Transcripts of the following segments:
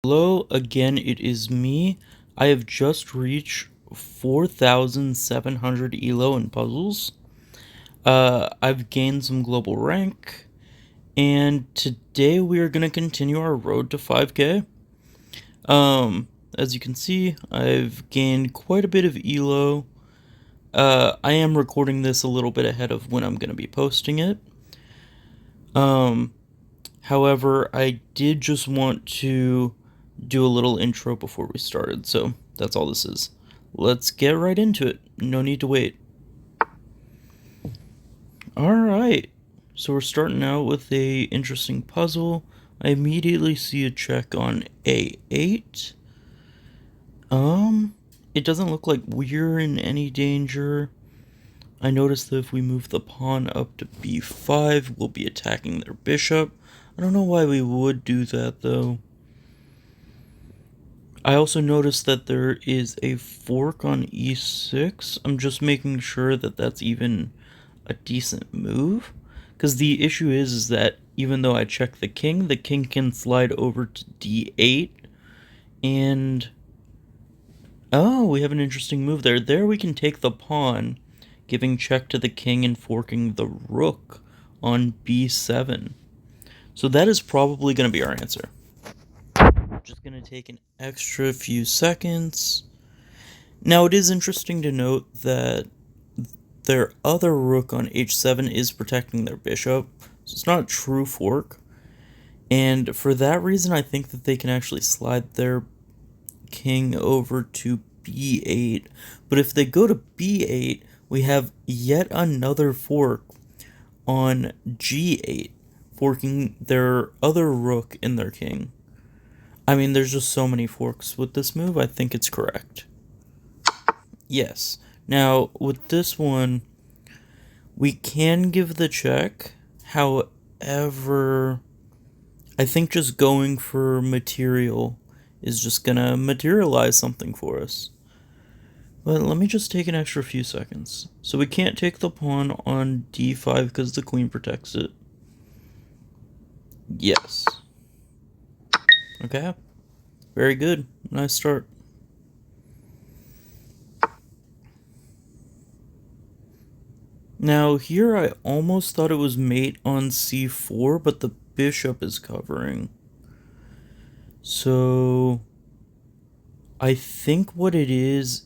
Hello again, it is me. I have just reached 4,700 elo in puzzles. I've gained some global rank, and today we are going to continue our road to 5k. As you can see, I've gained quite a bit of elo. I am recording this a little bit ahead of when I'm going to be posting it. However, I did just want to do a little intro before we started, so that's all this is. Let's get right into it. No need to wait. Alright, so we're starting out with a interesting puzzle. I immediately see a check on A8. It doesn't look like we're in any danger. I noticed that if we move the pawn up to B5, we'll be attacking their bishop. I don't know why we would do that, though. I also noticed that there is a fork on E6. I'm just making sure that that's even a decent move. Because the issue is that even though I check the king can slide over to D8. And... oh, we have an interesting move there. There we can take the pawn, giving check to the king and forking the rook on B7. So that is probably going to be our answer. Just going to take an extra few seconds. Now it is interesting to note that their other rook on h7 is protecting their bishop, so it's not a true fork. And for that reason, I think that they can actually slide their king over to b8. But if they go to b8, we have yet another fork on g8, forking their other rook in their king. I mean, there's just so many forks with this move, I think it's correct. Yes. Now, with this one, we can give the check. However, I think just going for material is just gonna materialize something for us. But let me just take an extra few seconds. So we can't take the pawn on d5 because the queen protects it. Yes. Okay. Very good. Nice start. Now here I almost thought it was mate on c4, but the bishop is covering. So I think what it is...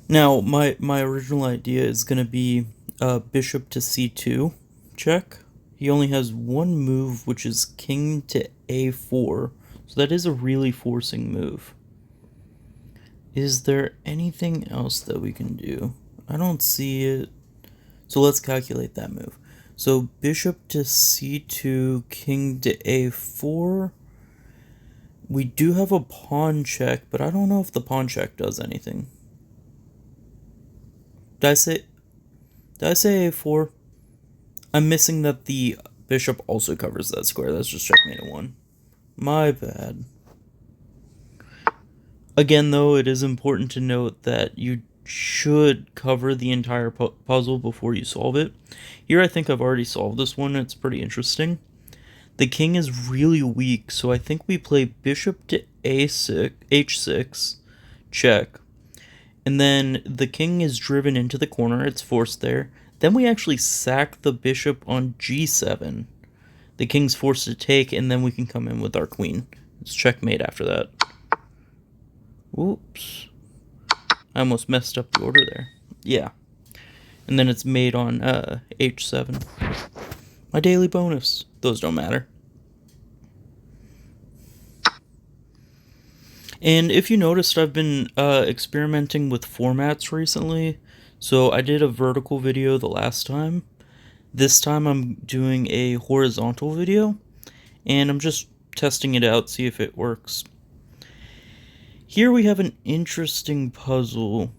now my original idea is going to be bishop to c2 check. He only has one move, which is king to a4, so that is a really forcing move. Is there anything else that we can do? I don't see it. So let's calculate that move. So bishop to c2, king to a4. We do have a pawn check, but I don't know if the pawn check does anything. Did I say a4? I'm missing that the bishop also covers that square. That's just checkmate at 1. My bad. Again, though, it is important to note that you should cover the entire puzzle before you solve it. Here, I think I've already solved this one. It's pretty interesting. The king is really weak, so I think we play bishop to a6, h6, check. And then the king is driven into the corner. It's forced there. Then we actually sack the bishop on g7. The king's forced to take, and then we can come in with our queen. It's checkmate after that. Oops. I almost messed up the order there. Yeah. And then it's mate on h7. My daily bonus. Those don't matter. And if you noticed, I've been experimenting with formats recently. So I did a vertical video the last time. This time I'm doing a horizontal video. And I'm just testing it out, see if it works. Here we have an interesting puzzle.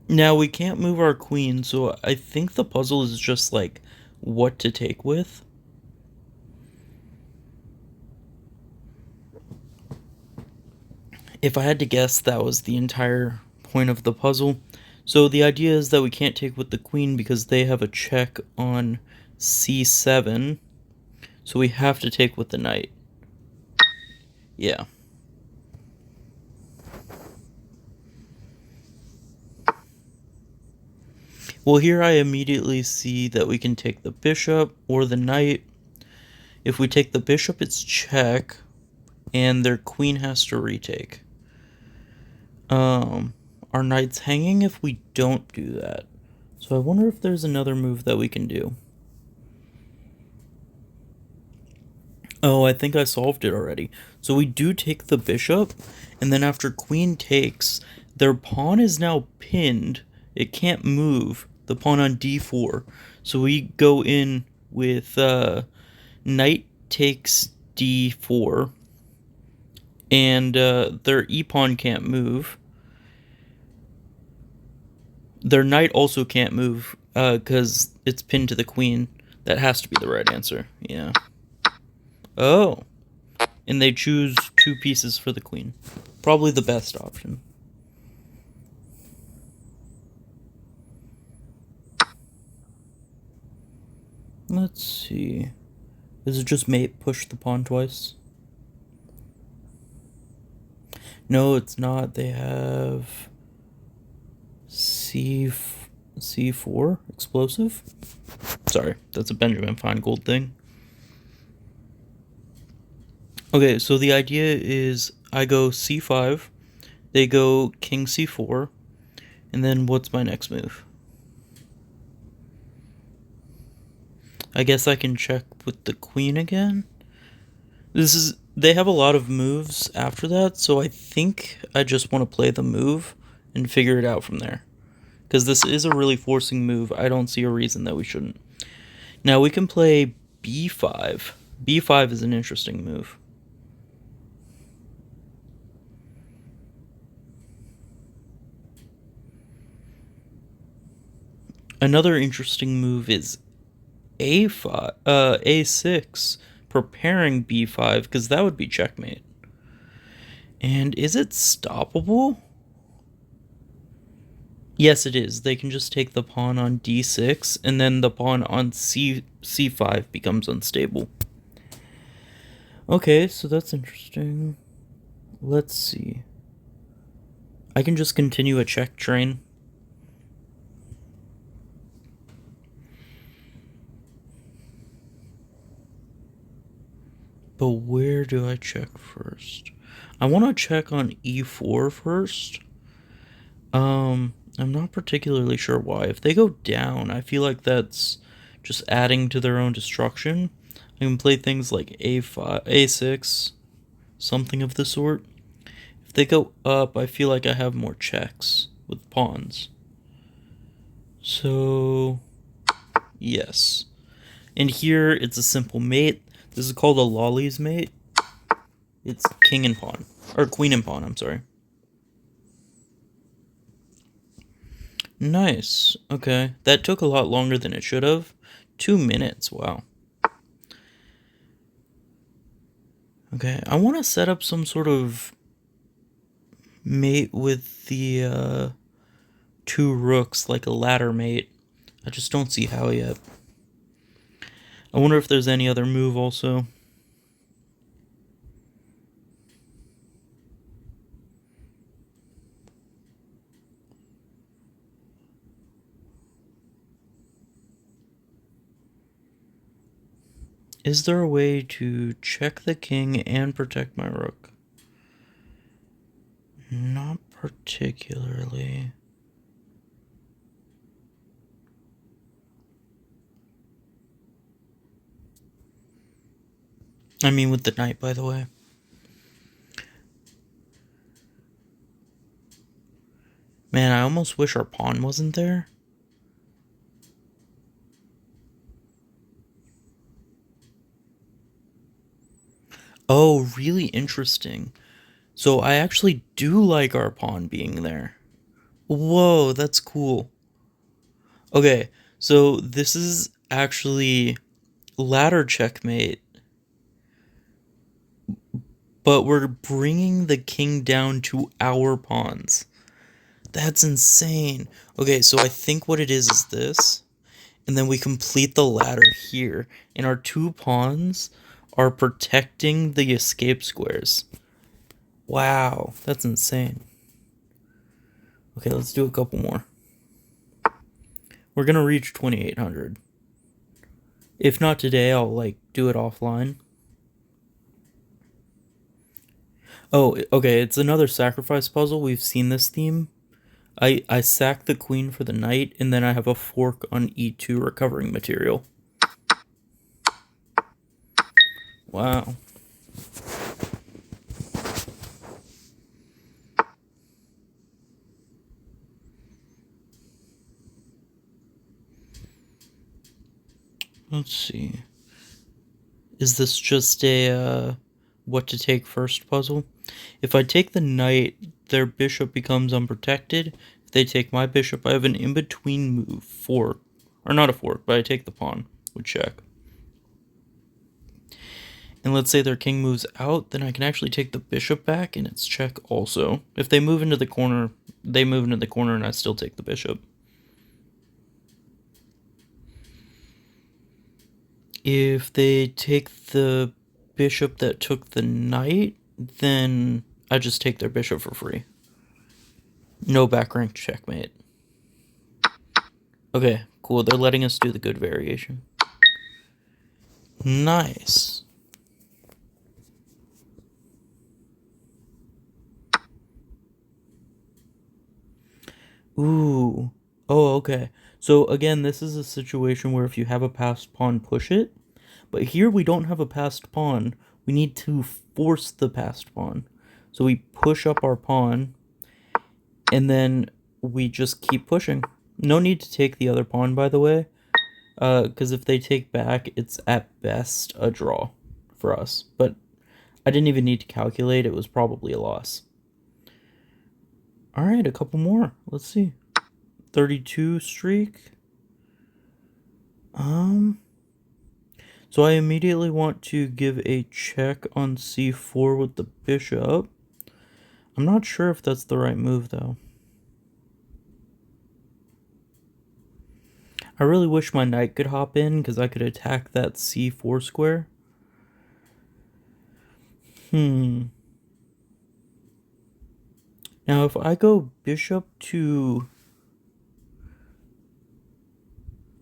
Now we can't move our queen, so I think the puzzle is just like what to take with. If I had to guess, that was the entire point of the puzzle. So the idea is that we can't take with the queen because they have a check on c7. So we have to take with the knight. Yeah. Well, here I immediately see that we can take the bishop or the knight. If we take the bishop, it's check, and their queen has to retake. Our knight's hanging if we don't do that. So I wonder if there's another move that we can do. Oh, I think I solved it already. So we do take the bishop, and then after queen takes, their pawn is now pinned. It can't move. The pawn on d4. So we go in with knight takes d4, and their e-pawn can't move. Their knight also can't move because it's pinned to the queen. That has to be the right answer. Yeah. Oh. And they choose 2 pieces for the queen. Probably the best option. Let's see. Is it just mate push the pawn twice? No, it's not. They have C4 explosive. Sorry, that's a Benjamin Feingold thing. Okay, so the idea is I go c5, they go king c4, and then what's my next move? I guess I can check with the queen again. They have a lot of moves after that, so I think I just want to play the move and figure it out from there. Because this is a really forcing move, I don't see a reason that we shouldn't. Now we can play b5. b5 is an interesting move. Another interesting move is a6, preparing b5, because that would be checkmate. And is it stoppable? Yes, it is. They can just take the pawn on d6, and then the pawn on c5 becomes unstable. Okay, so that's interesting. Let's see. I can just continue a check train. But where do I check first? I want to check on e4 first. I'm not particularly sure why. If they go down, I feel like that's just adding to their own destruction. I can play things like a5, a6, something of the sort. If they go up, I feel like I have more checks with pawns. So, yes. And here, it's a simple mate. This is called a Lolly's mate. It's king and pawn. Or queen and pawn, I'm sorry. Nice. Okay. That took a lot longer than it should have. 2 minutes. Wow. Okay. I want to set up some sort of mate with the 2 rooks, like a ladder mate. I just don't see how yet. I wonder if there's any other move also. Is there a way to check the king and protect my rook? Not particularly. I mean with the knight, by the way. Man, I almost wish our pawn wasn't there. Oh, really interesting. So I actually do like our pawn being there. Whoa, that's cool. Okay, so this is actually ladder checkmate, but we're bringing the king down to our pawns. That's insane. Okay, so I think what it is this. And then we complete the ladder here. And our 2 pawns are protecting the escape squares. Wow, that's insane. Okay, let's do a couple more. We're gonna reach 2800. If not today, I'll do it offline. Oh, okay, it's another sacrifice puzzle. We've seen this theme. I sack the queen for the knight, and then I have a fork on E2 recovering material. Wow. Let's see. Is this just a what to take first puzzle? If I take the knight, their bishop becomes unprotected. If they take my bishop, I have an in-between move, fork. Or not a fork, but I take the pawn with check. And let's say their king moves out, then I can actually take the bishop back, and it's check also. If they move into the corner, they move into the corner, and I still take the bishop. If they take the bishop that took the knight, then I just take their bishop for free. No back rank checkmate. Okay, cool. They're letting us do the good variation. Nice. Ooh. Oh, okay. So again, this is a situation where if you have a passed pawn, push it. But here we don't have a passed pawn. We need to force the passed pawn. So we push up our pawn, and then we just keep pushing. No need to take the other pawn, by the way. Because if they take back, it's at best a draw for us. But I didn't even need to calculate. It was probably a loss. Alright, a couple more. Let's see. 32 streak. So I immediately want to give a check on c4 with the bishop. I'm not sure if that's the right move, though. I really wish my knight could hop in, because I could attack that c4 square. Now, if I go bishop to...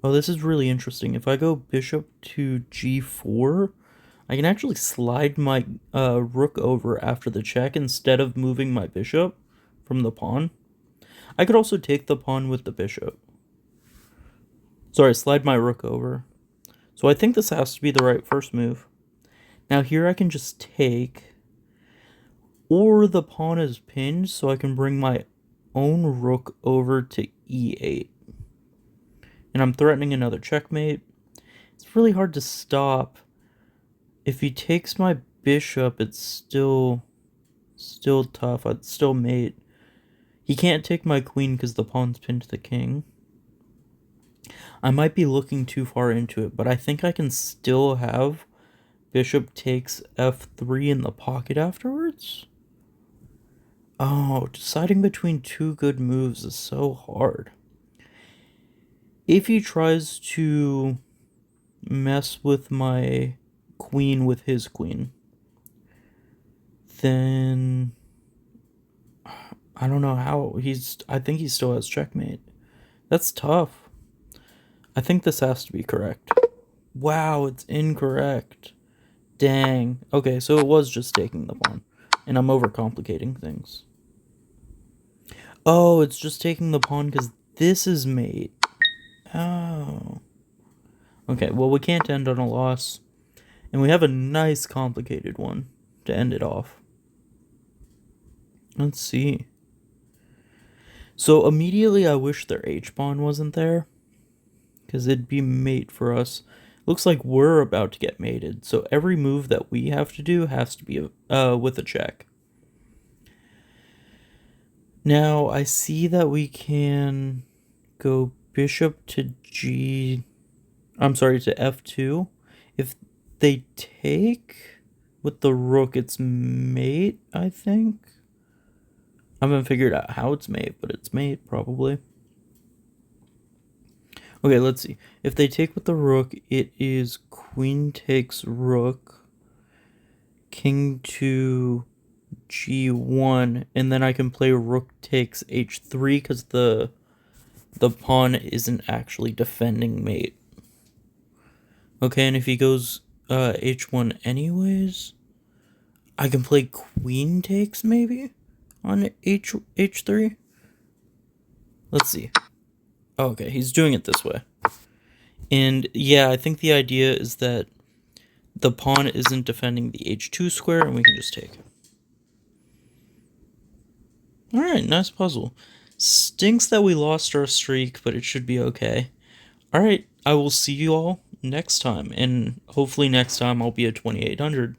Oh, this is really interesting. If I go bishop to g4, I can actually slide my rook over after the check instead of moving my bishop from the pawn. I could also take the pawn with the bishop. Sorry, slide my rook over. So I think this has to be the right first move. Now here I can just take, or the pawn is pinned, so I can bring my own rook over to e8. And I'm threatening another checkmate. It's really hard to stop. If he takes my bishop, it's still tough. I'd still mate. He can't take my queen because the pawn's pinned to the king. I might be looking too far into it, but I think I can still have bishop takes f3 in the pocket afterwards. Oh, deciding between two good moves is so hard. If he tries to mess with my queen with his queen, then I don't know how. I think he still has checkmate. That's tough. I think this has to be correct. Wow, it's incorrect. Dang. Okay, so it was just taking the pawn. And I'm overcomplicating things. Oh, it's just taking the pawn because this is mate. Oh. Okay, well, we can't end on a loss. And we have a nice complicated one to end it off. Let's see. So immediately I wish their h-pawn wasn't there, because it'd be mate for us. Looks like we're about to get mated, so every move that we have to do has to be with a check. Now, I see that we can go bishop to to f2. If they take with the rook, it's mate, I think. I haven't figured out how it's mate, but it's mate, probably. Okay, let's see. If they take with the rook, it is queen takes rook, king to g1, and then I can play rook takes h3 because the pawn isn't actually defending mate. Okay, and if he goes h1 anyways, I can play queen takes maybe on h3. Let's see. Oh, okay, he's doing it this way. And yeah, I think the idea is that the pawn isn't defending the h2 square, and we can just take. Alright, nice puzzle. Stinks that we lost our streak, but it should be okay. Alright, I will see you all next time, and hopefully next time I'll be at 2800.